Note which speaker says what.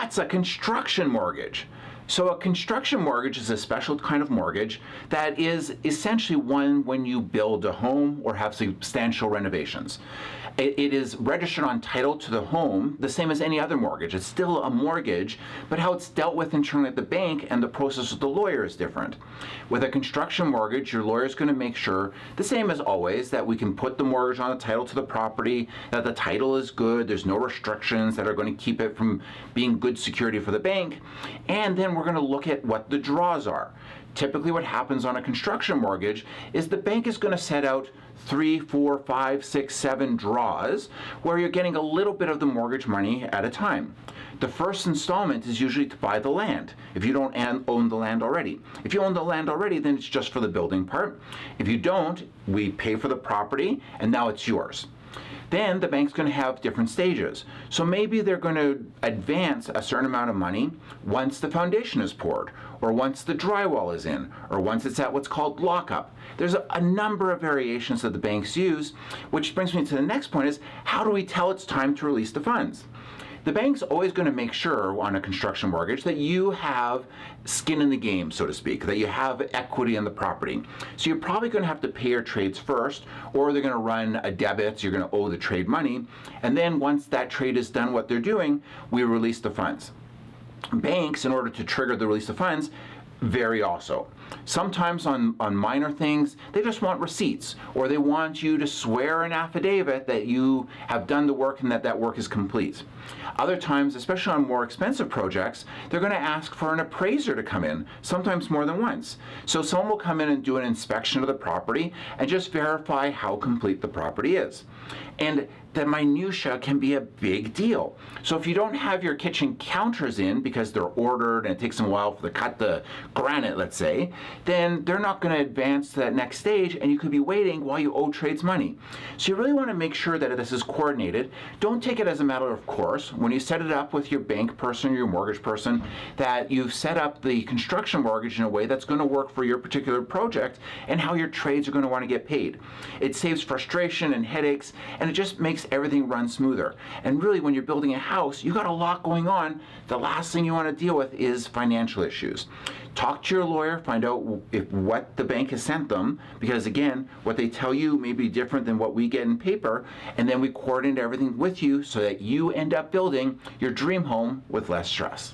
Speaker 1: That's a construction mortgage. So a construction mortgage is a special kind of mortgage that is essentially one when you build a home or have substantial renovations. It is registered on title to the home, the same as any other mortgage. It's still a mortgage, but how it's dealt with internally at the bank and the process with the lawyer is different. With a construction mortgage, your lawyer is going to make sure, the same as always, that we can put the mortgage on the title to the property, that the title is good, there's no restrictions that are going to keep it from being good security for the bank, and then we're going to look at what the draws are. Typically what happens on a construction mortgage is the bank is going to set out 3, 4, 5, 6, 7 draws where you're getting a little bit of the mortgage money at a time. The first installment is usually to buy the land if you don't own the land already. If you own the land already, then it's just for the building part. If you don't, we pay for the property and now it's yours. Then the bank's going to have different stages. So maybe they're going to advance a certain amount of money once the foundation is poured, or once the drywall is in, or once it's at what's called lockup. There's a number of variations that the banks use, which brings me to the next point is, how do we tell it's time to release the funds? The bank's always going to make sure on a construction mortgage that you have skin in the game, so to speak, that you have equity in the property. So you're probably going to have to pay your trades first, or they're going to run a debit, so you're going to owe the trade money. And then once that trade is done what they're doing, we release the funds. Banks, in order to trigger the release of funds, vary also. Sometimes on minor things, they just want receipts, or they want you to swear an affidavit that you have done the work and that that work is complete. Other times, especially on more expensive projects, they're going to ask for an appraiser to come in, sometimes more than once. So someone will come in and do an inspection of the property and just verify how complete the property is. And the minutia can be a big deal. So if you don't have your kitchen counters in because they're ordered and it takes them a while to cut the granite, let's say, then they're not going to advance to that next stage and you could be waiting while you owe trades money. So you really want to make sure that this is coordinated. Don't take it as a matter of course. When you set it up with your bank person or your mortgage person, that you've set up the construction mortgage in a way that's going to work for your particular project and how your trades are going to want to get paid. It saves frustration and headaches, and it just makes everything run smoother. And really, when you're building a house, you got a lot going on. The last thing you want to deal with is financial issues. Talk to your lawyer, find out what the bank has sent them, because again, what they tell you may be different than what we get in paper, and then we coordinate everything with you so that you end up building your dream home with less stress.